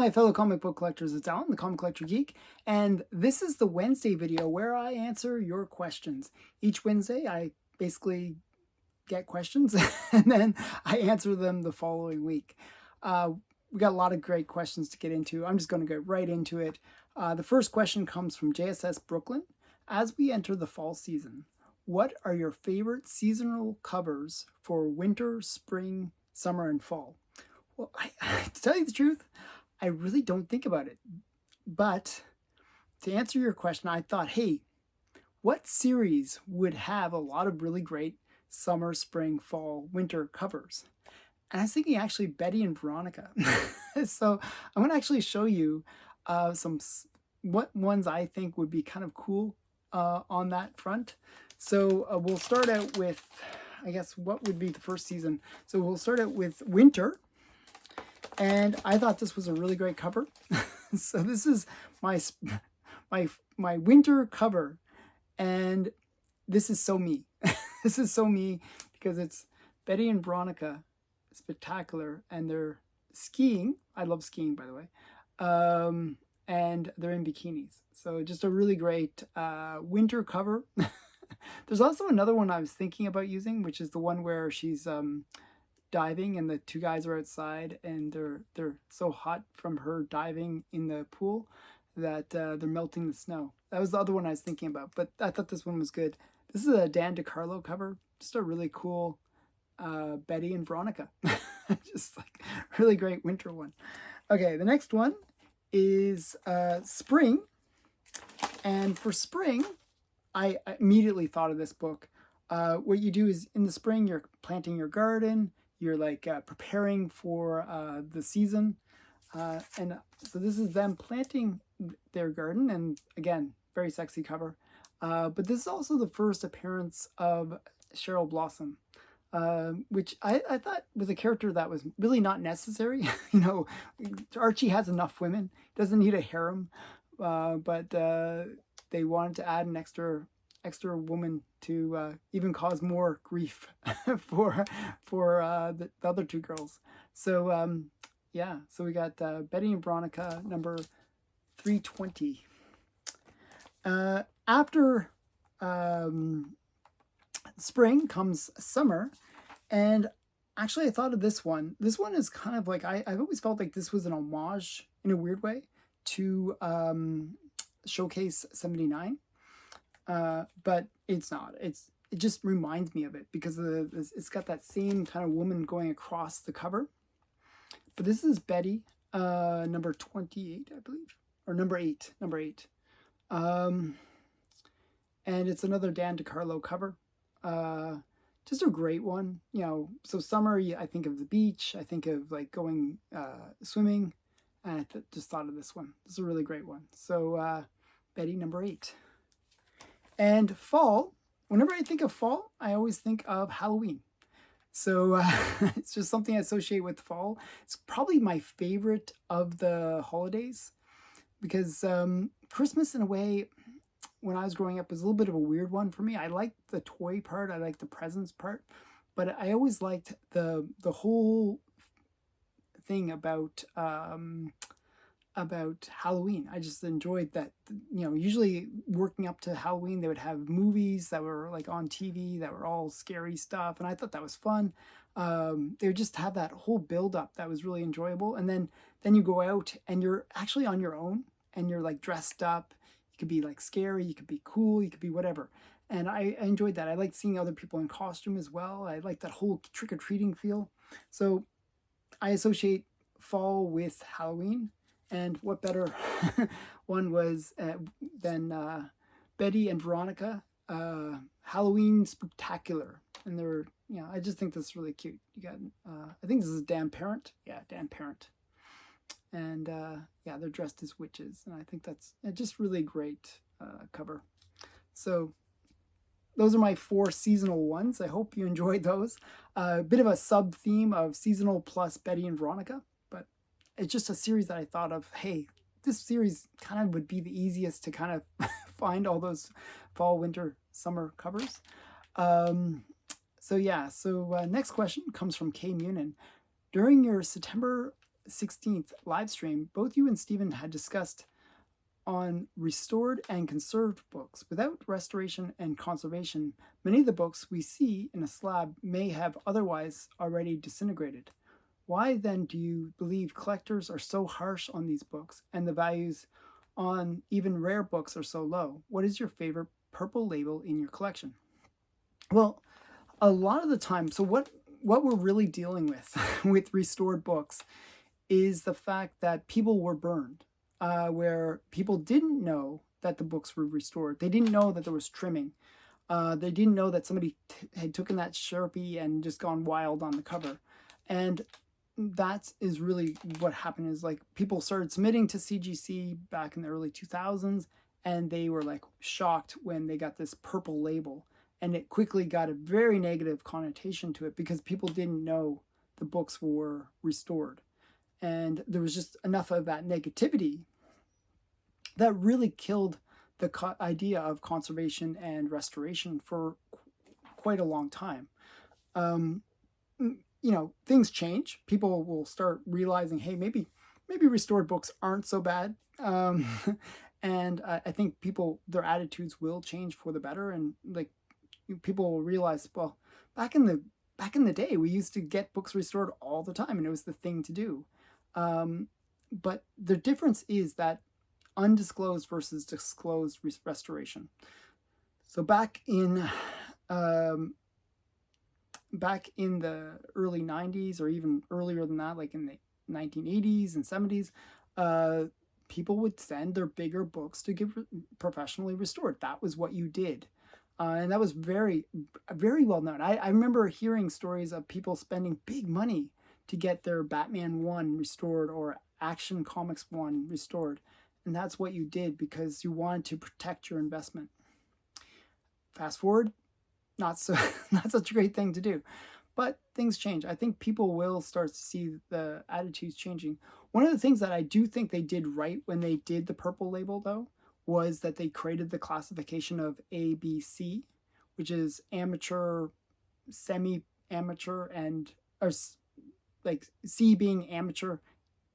my fellow comic book collectors, it's Alan, the Comic Collector Geek, and this is the Wednesday video where I answer your questions. Each Wednesday, I basically get questions, and then I answer them the following week. We got a lot of great questions to get into. I'm just going to get right into it. The first question comes from JSS Brooklyn. As we enter the fall season, what are your favorite seasonal covers for winter, spring, summer, and fall? Well, to tell you the truth, I really don't think about it. But to answer your question, I thought, hey, what series would have a lot of really great summer, spring, fall, winter covers? And I was thinking actually Betty and Veronica. So I'm going to actually show you what ones I think would be kind of cool on that front. So we'll start out with, I guess, what would be the first season. So we'll start out with winter. And I thought this was a really great cover. So this is my winter cover. And this is so me. This is so me because it's Betty and Veronica Spectacular, and they're skiing. I love skiing, by the way. And they're in bikinis. So just a really great winter cover. There's also another one I was thinking about using, which is the one where she's diving and the two guys are outside and they're so hot from her diving in the pool that they're melting the snow. That was the other one I was thinking about, but I thought this one was good. This is a Dan DeCarlo cover. Just a really cool Betty and Veronica. Just like really great winter one. Okay, the next one is spring. And for spring, I immediately thought of this book. What you do is in the spring, you're planting your garden. You're like preparing for the season. And so this is them planting their garden. And again, very sexy cover. But this is also the first appearance of Cheryl Blossom, which I thought was a character that was really not necessary. You know, Archie has enough women. Doesn't need a harem. But they wanted to add an extra woman to even cause more grief for the other two girls. So yeah, so we got Betty and Veronica number 320. After spring comes summer, and actually I thought of this one. This one is kind of like I've always felt like this was an homage in a weird way to Showcase 79. But it's not. It just reminds me of it because it's got that same kind of woman going across the cover. But this is Betty, number 28, I believe, or number 8. And it's another Dan DeCarlo cover. Just a great one, you know. So summer, I think of the beach. I think of like going swimming, and I just thought of this one. This is a really great one. So Betty, number 8. And fall, whenever I think of fall, I always think of Halloween. So it's just something I associate with fall. It's probably my favorite of the holidays because Christmas, in a way, when I was growing up, was a little bit of a weird one for me. I liked the toy part. I liked the presents part. But I always liked the whole thing about Halloween. I just enjoyed that, you know, usually working up to Halloween, they would have movies that were like on TV that were all scary stuff. And I thought that was fun. They would just have that whole build up that was really enjoyable. And then you go out and you're actually on your own and you're like dressed up. You could be like scary. You could be cool. You could be whatever. And I enjoyed that. I liked seeing other people in costume as well. I liked that whole trick-or-treating feel. So I associate fall with Halloween. And what better one was than Betty and Veronica, Halloween Spectacular. And they're, you know, I just think this is really cute. You got, I think this is Dan Parent. Yeah, Dan Parent. And yeah, they're dressed as witches. And I think that's just really great cover. So those are my 4 seasonal ones. I hope you enjoyed those. A bit of a sub-theme of seasonal plus Betty and Veronica. It's just a series that I thought of, hey, this series kind of would be the easiest to kind of find all those fall, winter, summer covers. So yeah, so next question comes from K Munin. During your September 16th live stream, both you and Stephen had discussed on restored and conserved books. Without restoration and conservation, many of the books we see in a slab may have otherwise already disintegrated. Why then do you believe collectors are so harsh on these books and the values on even rare books are so low? What is your favorite purple label in your collection? Well, a lot of the time, so what we're really dealing with with restored books is the fact that people were burned, where people didn't know that the books were restored. They didn't know that there was trimming. They didn't know that somebody had taken that Sharpie and just gone wild on the cover. And that is really what happened, is like people started submitting to CGC back in the early 2000s, and they were like shocked when they got this purple label. And it quickly got a very negative connotation to it because people didn't know the books were restored. And there was just enough of that negativity that really killed the idea of conservation and restoration for quite a long time. Things change. People will start realizing, hey, maybe restored books aren't so bad. And I think their attitudes will change for the better. And like, people will realize, well, back in the day, we used to get books restored all the time, and it was the thing to do. But the difference is that undisclosed versus disclosed restoration. So back in the early 90s, or even earlier than that, like in the 1980s and 70s, people would send their bigger books to get professionally restored. That was what you did. And that was very, very well known. I remember hearing stories of people spending big money to get their Batman 1 restored or Action Comics 1 restored. And that's what you did because you wanted to protect your investment. Fast forward, not such a great thing to do. But things change. I think people will start to see the attitudes changing. One of the things that I do think they did right when they did the purple label, though, was that they created the classification of A, B, C, which is amateur, semi-amateur, or like C being amateur,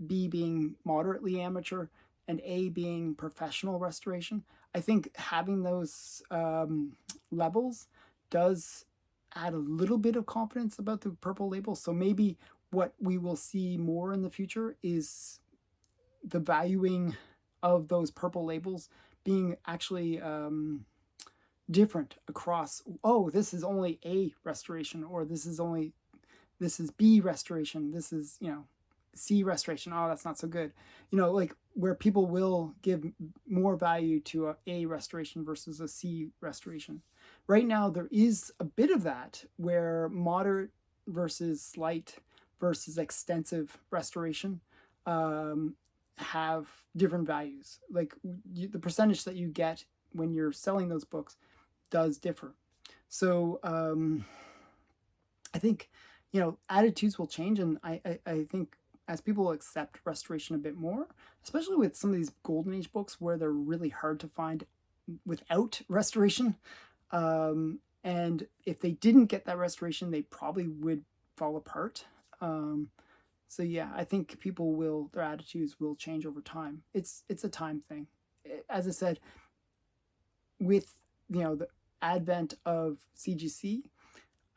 B being moderately amateur, and A being professional restoration. I think having those levels does add a little bit of confidence about the purple label. So maybe what we will see more in the future is the valuing of those purple labels being actually different across, oh, this is only A restoration, or this is B restoration, this is, C restoration, oh, that's not so good. Like where people will give more value to a restoration versus a C restoration. Right now, there is a bit of that where moderate versus slight versus extensive restoration have different values. Like the percentage that you get when you're selling those books does differ. So I think, attitudes will change. And I think as people accept restoration a bit more, especially with some of these golden age books where they're really hard to find without restoration, and if they didn't get that restoration, they probably would fall apart. So yeah, I think their attitudes will change over time. It's a time thing. As I said, with the advent of CGC,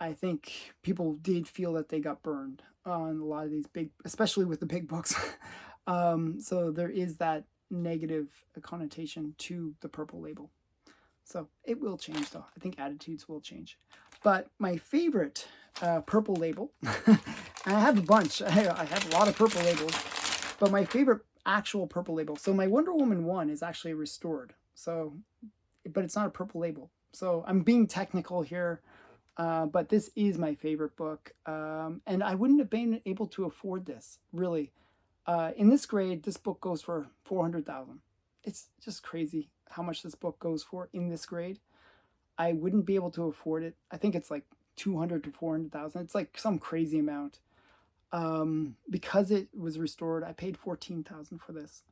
I think people did feel that they got burned on a lot of these especially with the big books. So there is that negative connotation to the purple label. So it will change, though. I think attitudes will change. But my favorite purple label, I have a bunch. I have a lot of purple labels, but my favorite actual purple label. So my Wonder Woman 1 is actually restored. So, but it's not a purple label. So I'm being technical here, but this is my favorite book. And I wouldn't have been able to afford this, really. In this grade, this book goes for $400,000. It's just crazy how much this book goes for in this grade. I wouldn't be able to afford it. I think it's like 200 to 400,000. It's like some crazy amount. Because it was restored, I paid 14,000 for this.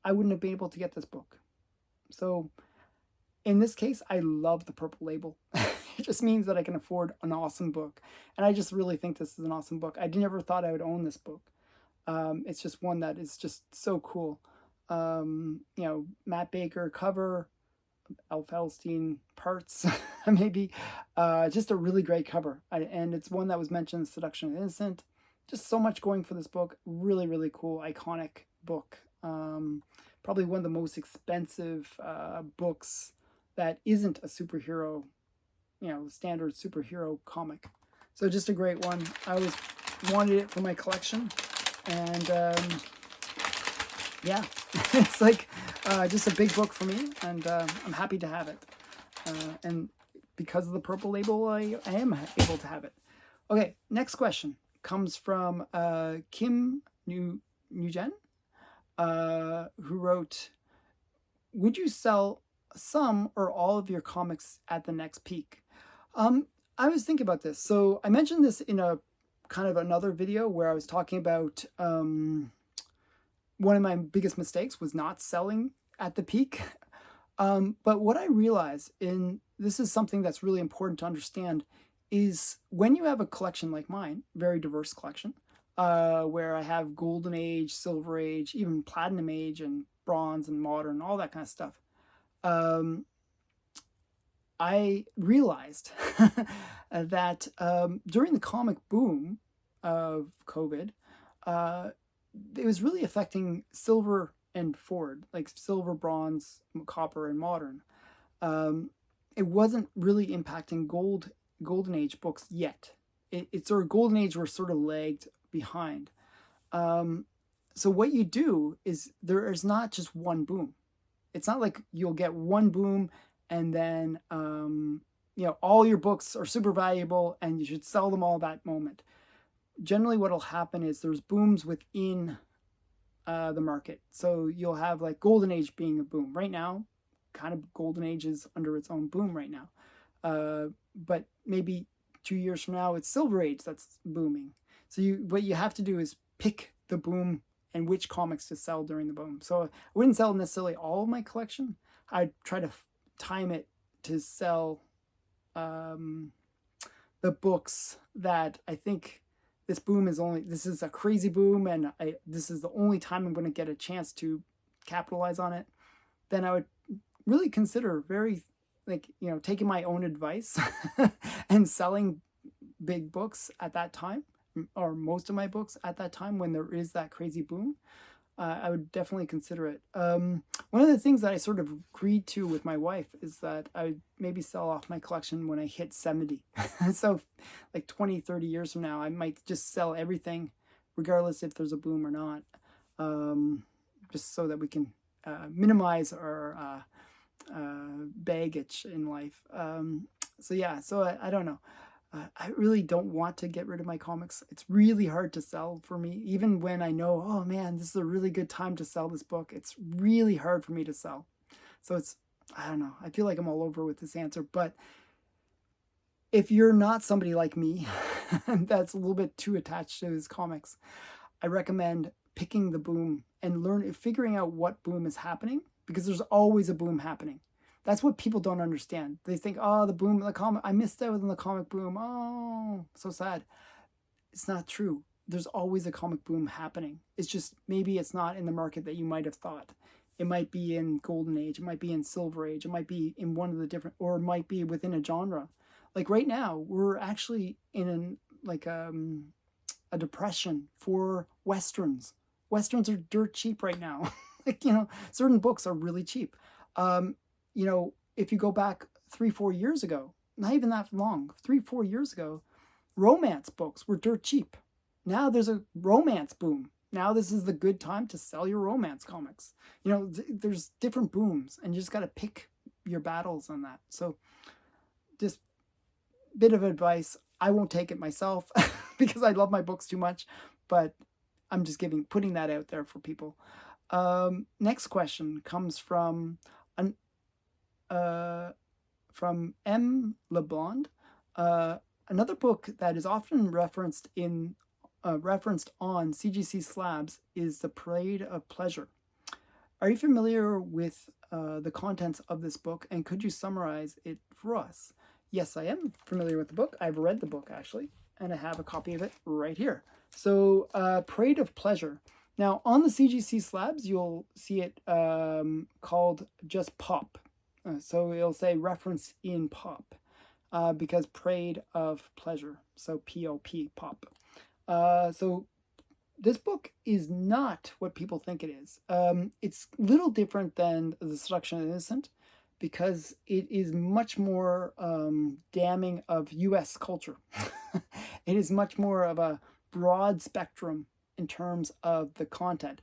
I wouldn't have been able to get this book. So in this case, I love the purple label. It just means that I can afford an awesome book. And I just really think this is an awesome book. I never thought I would own this book. It's just one that is just so cool. You know, Matt Baker cover, L. Felstein parts, maybe. Just a really great cover. And it's one that was mentioned, Seduction and Innocent. Just so much going for this book. Really, really cool, iconic book. Probably one of the most expensive books that isn't a superhero, you know, standard superhero comic. So just a great one. I always wanted it for my collection. And yeah, it's like just a big book for me, and I'm happy to have it. And because of the purple label, I am able to have it. Okay, next question comes from Kim Nguyen, who wrote, would you sell some or all of your comics at the next peak? I was thinking about this. So I mentioned this in a kind of another video where I was talking about one of my biggest mistakes was not selling at the peak. But what I realized, and this is something that's really important to understand, is when you have a collection like mine, very diverse collection, where I have Golden Age, Silver Age, even Platinum Age, and Bronze and Modern, all that kind of stuff. I realized that during the comic boom of COVID, it was really affecting silver and forward, like silver, bronze, copper, and modern. It wasn't really impacting golden age books yet. It's sort of golden age were sort of lagged behind. So what you do is there is not just one boom. It's not like you'll get one boom and then you know, all your books are super valuable and you should sell them all that moment. Generally what will happen is there's booms within the market. So you'll have like Golden Age being a boom. Right now, kind of Golden Age is under its own boom right now. But maybe 2 years from now, it's Silver Age that's booming. So what you have to do is pick the boom and which comics to sell during the boom. So I wouldn't sell necessarily all of my collection. I'd try to time it to sell the books that I think this is a crazy boom, and this is the only time I'm going to get a chance to capitalize on it. Then I would really consider taking my own advice and selling big books at that time, or most of my books at that time when there is that crazy boom. I would definitely consider it. One of the things that I sort of agreed to with my wife is that I would maybe sell off my collection when I hit 70. So like 20, 30 years from now, I might just sell everything, regardless if there's a boom or not, just so that we can minimize our baggage in life. So I don't know. I really don't want to get rid of my comics. It's really hard to sell for me. Even when I know, oh man, this is a really good time to sell this book, it's really hard for me to sell. So I don't know. I feel like I'm all over with this answer. But if you're not somebody like me that's a little bit too attached to his comics, I recommend picking the boom and figuring out what boom is happening, because there's always a boom happening. That's what people don't understand. They think, oh, the boom, the comic, I missed out on the comic boom. Oh, so sad. It's not true. There's always a comic boom happening. It's just maybe it's not in the market that you might have thought. It might be in Golden Age. It might be in Silver Age. It might be in one of the different, or it might be within a genre. Like right now, we're actually in a depression for Westerns. Westerns are dirt cheap right now. Certain books are really cheap. If you go back 3-4 years ago, not even that long, 3-4 years ago, romance books were dirt cheap. Now there's a romance boom. Now this is the good time to sell your romance comics. There's different booms, and you just got to pick your battles on that. So just a bit of advice. I won't take it myself because I love my books too much, but I'm just putting that out there for people. Next question comes from M. LeBlond. Another book that is often referenced on CGC Slabs is The Parade of Pleasure. Are you familiar with the contents of this book, and could you summarize it for us? Yes, I am familiar with the book. I've read the book, actually, and I have a copy of it right here. So, Parade of Pleasure. Now, on the CGC slabs, you'll see it called just pop. So it'll say reference in pop because Parade of Pleasure. So P-O-P, pop. So this book is not what people think it is. It's a little different than The Seduction of the Innocent because it is much more damning of U.S. culture. It is much more of a broad spectrum in terms of the content.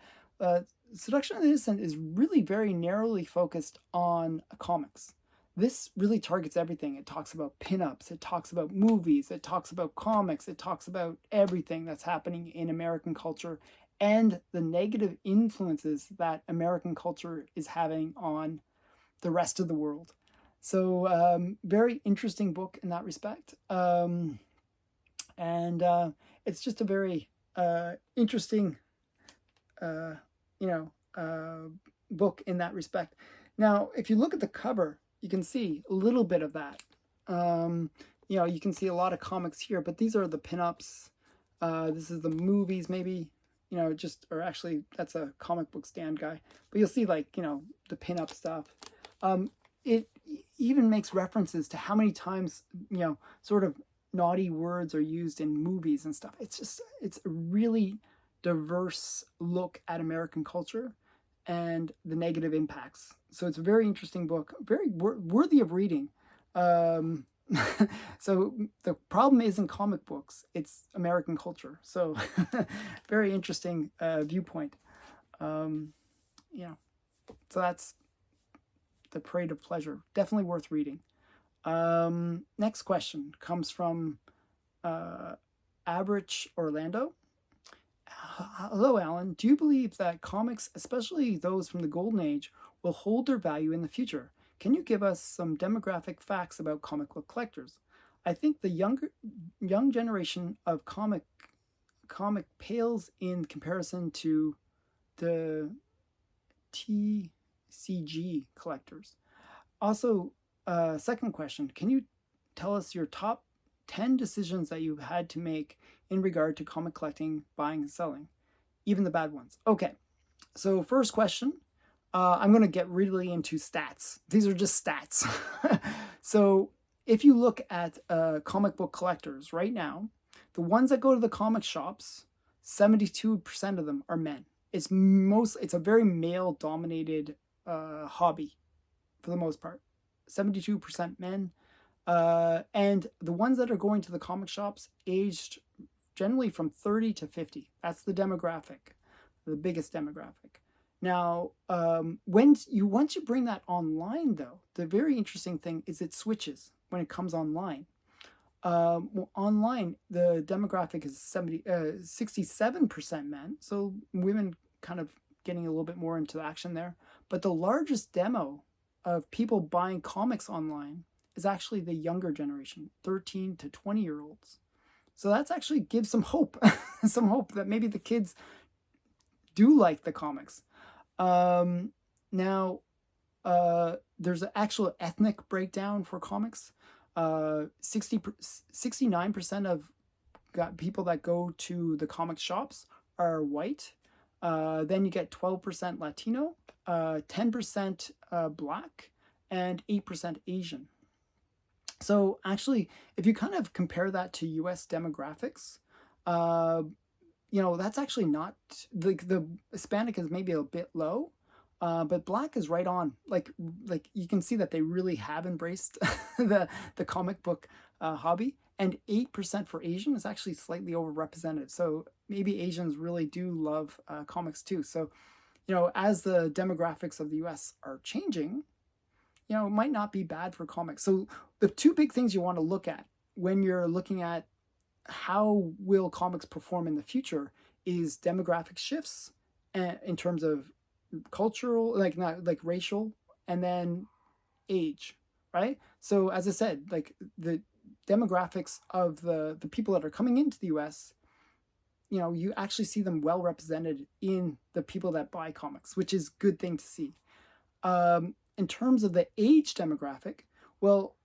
Seduction of the Innocent is really very narrowly focused on comics. This really targets everything. It talks about pinups, it talks about movies, it talks about comics, it talks about everything that's happening in American culture and the negative influences that American culture is having on the rest of the world. So, very interesting book in that respect. And it's just a very interesting, book in that respect. Now, if you look at the cover, you can see a little bit of that. You can see a lot of comics here, but these are the pinups. This is the movies, maybe, or actually that's a comic book stand guy, but you'll see the pinup stuff. It even makes references to how many times, sort of naughty words are used in movies and stuff. It's a really diverse look at American culture and the negative impacts. So it's a very interesting book, very worthy of reading. So the problem isn't comic books, it's American culture. So very interesting viewpoint. So that's The Parade of Pleasure. Definitely worth reading. Next question comes from Average Orlando. Hello, Alan. Do you believe that comics, especially those from the Golden Age, will hold their value in the future? Can you give us some demographic facts about comic book collectors? I think the young generation of comic pales in comparison to the TCG collectors. Also, second question, can you tell us your top 10 decisions that you've had to make in regard to comic collecting, buying, and selling, even the bad ones? Okay, so first question, I'm going to get really into stats. These are just stats. So if you look at comic book collectors right now, the ones that go to the comic shops, 72% of them are men. It's a very male-dominated hobby for the most part. 72% men. And the ones that are going to the comic shops aged generally from 30 to 50. That's the demographic, the biggest demographic. Now, once you bring that online, though, the very interesting thing is it switches when it comes online. Online, the demographic is 67% men, so women kind of getting a little bit more into action there. But the largest demo of people buying comics online is actually the younger generation, 13 to 20-year-olds. So that's actually gives some hope, some hope that maybe the kids do like the comics. Now, there's an actual ethnic breakdown for comics. 69% of people that go to the comic shops are white. Then you get 12% Latino, 10% Black, and 8% Asian. So actually, if you kind of compare that to U.S. demographics, that's actually not, the Hispanic is maybe a bit low, but Black is right on. Like you can see that they really have embraced the comic book hobby, and 8% for Asian is actually slightly overrepresented. So maybe Asians really do love comics too. So, as the demographics of the U.S. are changing, it might not be bad for comics. So the two big things you want to look at when you're looking at how will comics perform in the future is demographic shifts in terms of cultural, not racial, and then age, right? So as I said, the demographics of the people that are coming into the US, you actually see them well represented in the people that buy comics, which is a good thing to see. In terms of the age demographic, well,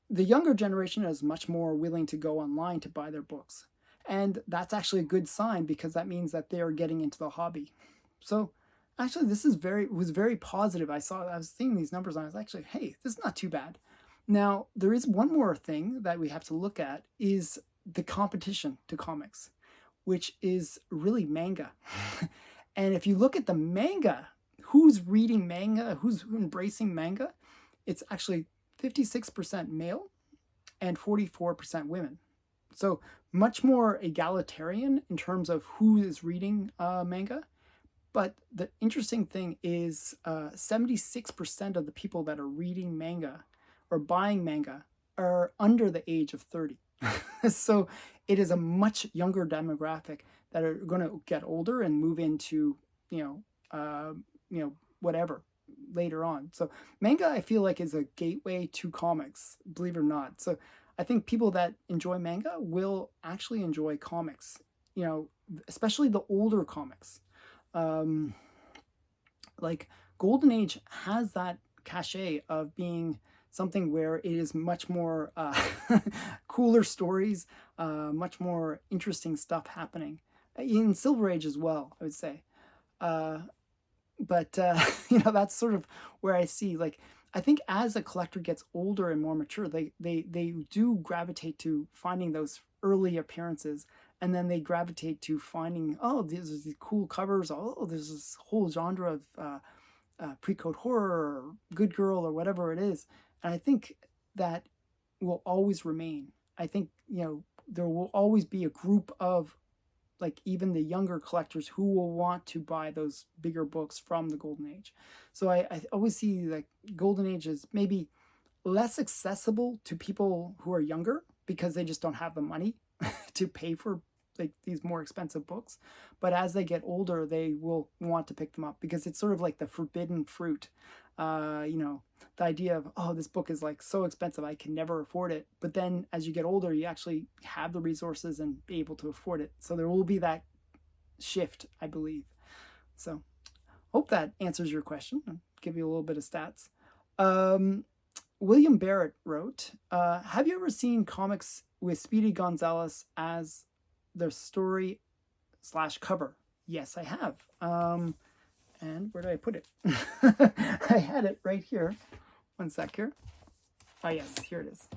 the younger generation is much more willing to go online to buy their books. And that's actually a good sign because that means that they are getting into the hobby. So actually, this is was very positive. I was seeing these numbers and I was actually, hey, this is not too bad. Now, there is one more thing that we have to look at is the competition to comics, which is really manga. And if you look at the manga, who's reading manga, who's embracing manga, it's actually 56% male and 44% women. So much more egalitarian in terms of who is reading manga. But the interesting thing is 76% of the people that are reading manga or buying manga are under the age of 30. So it is a much younger demographic that are going to get older and move into, whatever later on. So manga, I feel like, is a gateway to comics, believe it or not. So I think people that enjoy manga will actually enjoy comics, especially the older comics. Like Golden Age has that cachet of being something where it is much more cooler stories, much more interesting stuff happening. In Silver Age as well, I would say. But that's sort of where I see, like, I think as a collector gets older and more mature, they do gravitate to finding those early appearances, and then they gravitate to finding, oh, there's these cool covers, oh, there's this whole genre of pre-code horror or good girl or whatever it is. And I think that will always remain. I think, there will always be a group of, like, even the younger collectors who will want to buy those bigger books from the Golden Age. So I always see, like, Golden Age is maybe less accessible to people who are younger because they just don't have the money to pay for, like, these more expensive books. But as they get older, they will want to pick them up because it's sort of like the forbidden fruit. The idea of, oh, this book is, like, so expensive, I can never afford it. But then as you get older, you actually have the resources and be able to afford it. So there will be that shift, I believe. So hope that answers your question. I'll give you a little bit of stats. William Barrett wrote, have you ever seen comics with Speedy Gonzales as their story/cover? Yes, I have. And where did I put it? I had it right here. One sec here. Oh, yes, here it is.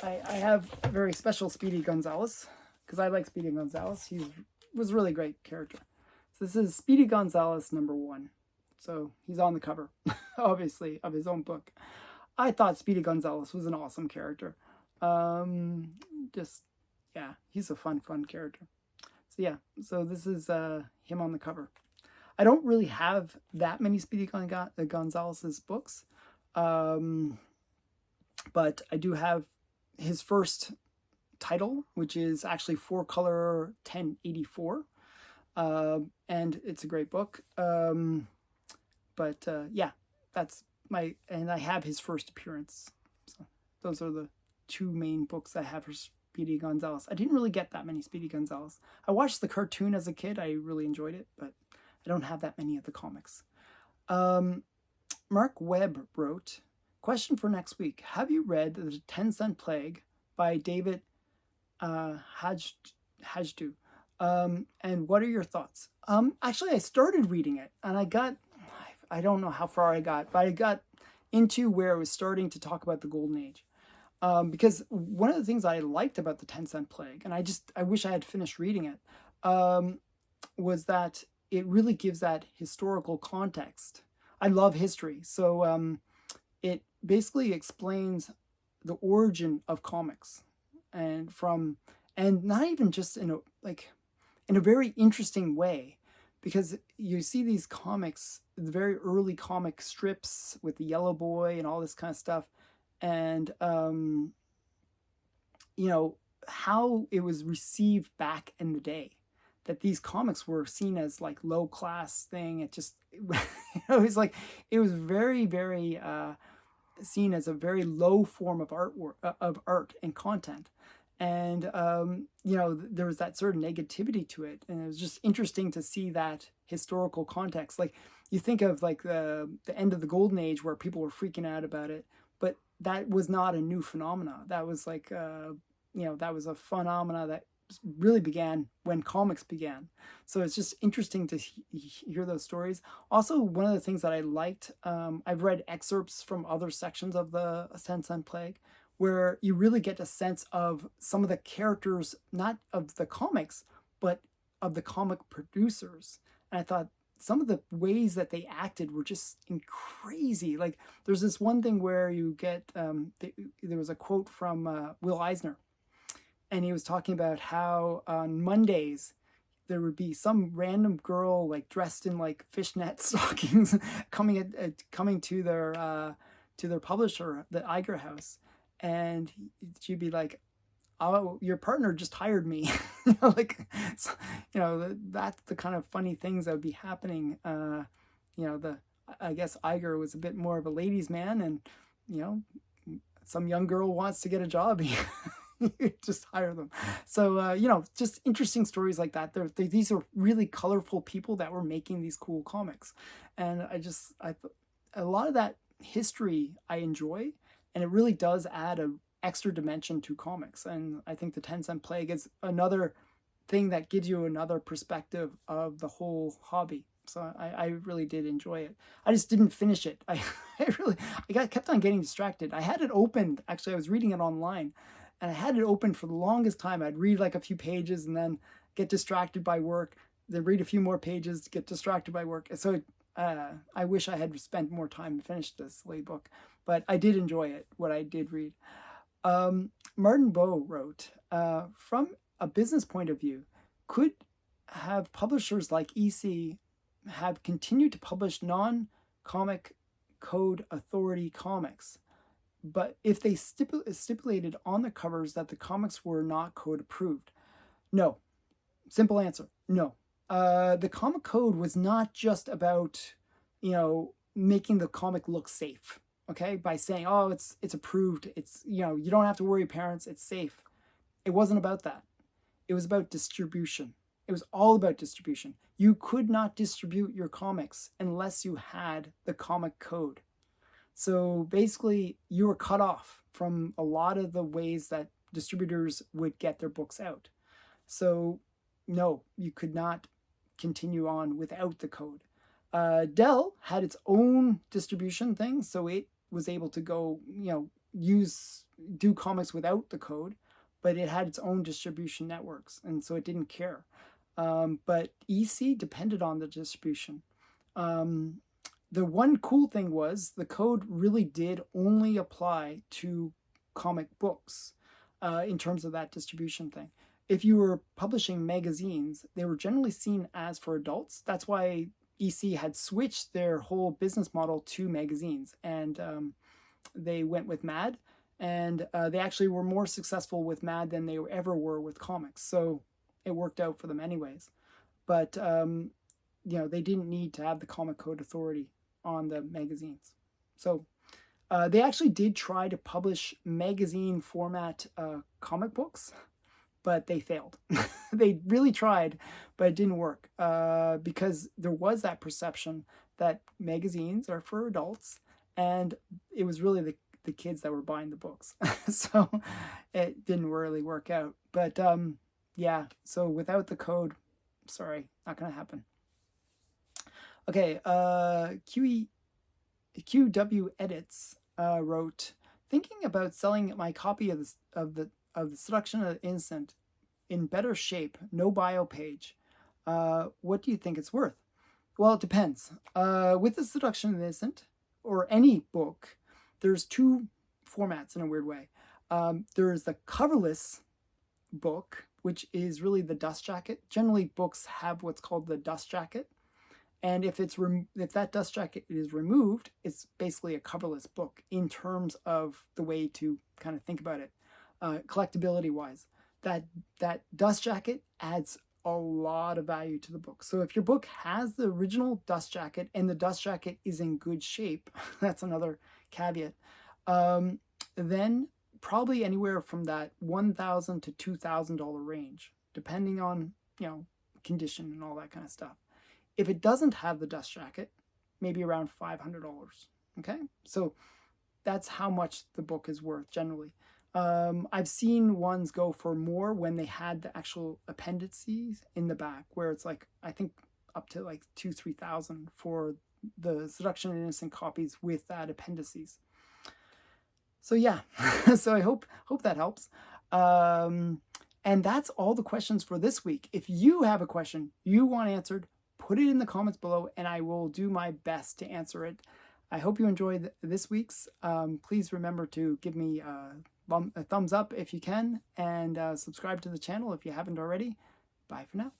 I have a very special Speedy Gonzales because I like Speedy Gonzales. He was a really great character. So this is Speedy Gonzales #1. So he's on the cover, obviously, of his own book. I thought Speedy Gonzales was an awesome character. He's a fun character. So yeah, so this is him on the cover. I don't really have that many Speedy Gonzalez's books, but I do have his first title, which is actually 4-color 1084, and it's a great book. That's and I have his first appearance. So those are the two main books I have for Speedy Gonzales. I didn't really get that many Speedy Gonzales. I watched the cartoon as a kid. I really enjoyed it, but I don't have that many of the comics. Mark Webb wrote, question for next week. Have you read The 10-Cent Plague by David Hajdu? And what are your thoughts? Actually, I started reading it, and I don't know how far I got, but I got into where it was starting to talk about the Golden Age. Because one of the things I liked about the 10-Cent Plague, and I wish I had finished reading it, was that it really gives that historical context. I love history, so it basically explains the origin of comics, and not even just in a very interesting way, because you see these comics, the very early comic strips with the Yellow Boy and all this kind of stuff, and how it was received back in the day, that these comics were seen as like low class thing. It was like, it was very, very seen as a very low form of art and content. And there was that certain negativity to it, and it was just interesting to see that historical context. Like, you think of like the end of the Golden Age where people were freaking out about it, but that was not a new phenomena. That was like that was a phenomena that really began when comics began. So it's just interesting to hear those stories. Also, one of the things that I liked, I've read excerpts from other sections of the 10 Cent Plague, where you really get a sense of some of the characters, not of the comics, but of the comic producers. And I thought some of the ways that they acted were just crazy. Like there's this one thing where you get, there was a quote from Will Eisner, and he was talking about how on Mondays there would be some random girl like dressed in like fishnet stockings coming to their publisher, the Iger House, and she'd be like, "Oh, your partner just hired me." Like, so, that's the kind of funny things that would be happening. I guess Iger was a bit more of a ladies' man, and some young girl wants to get a job. Just hire them. So just interesting stories like that. These are really colorful people that were making these cool comics, and a lot of that history I enjoy, and it really does add a extra dimension to comics. And I think the 10 Cent Plague is another thing that gives you another perspective of the whole hobby. So I really did enjoy it. I just didn't finish it. I kept on getting distracted. I had it opened. Actually, I was reading it online, and I had it open for the longest time. I'd read like a few pages and then get distracted by work, then read a few more pages, get distracted by work. So I wish I had spent more time and finished this late book, but I did enjoy it, what I did read. Martin Bowe wrote, from a business point of view, could have publishers like EC have continued to publish non-comic code authority comics, but if they stipulated on the covers that the comics were not code approved? No. Simple answer, no. The comic code was not just about, making the comic look safe, okay? By saying, oh, it's approved, it's, you don't have to worry, parents, it's safe. It wasn't about that. It was about distribution. It was all about distribution. You could not distribute your comics unless you had the comic code. So basically, you were cut off from a lot of the ways that distributors would get their books out. So no, you could not continue on without the code. Dell had its own distribution thing, so it was able to go, do comics without the code, but it had its own distribution networks, and so it didn't care. But EC depended on the distribution. The one cool thing was the code really did only apply to comic books in terms of that distribution thing. If you were publishing magazines, they were generally seen as for adults. That's why EC had switched their whole business model to magazines, and they went with Mad, and they actually were more successful with Mad than they ever were with comics. So it worked out for them anyways. But they didn't need to have the comic code authority on the magazines. So they actually did try to publish magazine format comic books, but they failed. They really tried, but it didn't work because there was that perception that magazines are for adults, and it was really the kids that were buying the books. So it didn't really work out. But yeah, so without the code, sorry, not going to happen. Okay, QW Edits wrote, thinking about selling my copy of the Seduction of the Innocent in better shape, no bio page. What do you think it's worth? Well, it depends. With the Seduction of the Innocent, or any book, there's two formats in a weird way. There's the coverless book, which is really the dust jacket. Generally, books have what's called the dust jacket. And if that dust jacket is removed, it's basically a coverless book in terms of the way to kind of think about it, collectability wise. That dust jacket adds a lot of value to the book. So if your book has the original dust jacket and the dust jacket is in good shape, that's another caveat, then probably anywhere from that $1,000 to $2,000 range, depending on, condition and all that kind of stuff. If it doesn't have the dust jacket, maybe around $500. Okay, so that's how much the book is worth generally. I've seen ones go for more when they had the actual appendices in the back, where it's like, I think up to like 2,000-3,000 for the Seduction and Innocent copies with that appendices. So yeah, so I hope that helps. And that's all the questions for this week. If you have a question you want answered, put it in the comments below and I will do my best to answer it. I hope you enjoyed this week's. Please remember to give me a thumbs up if you can, and subscribe to the channel if you haven't already. Bye for now.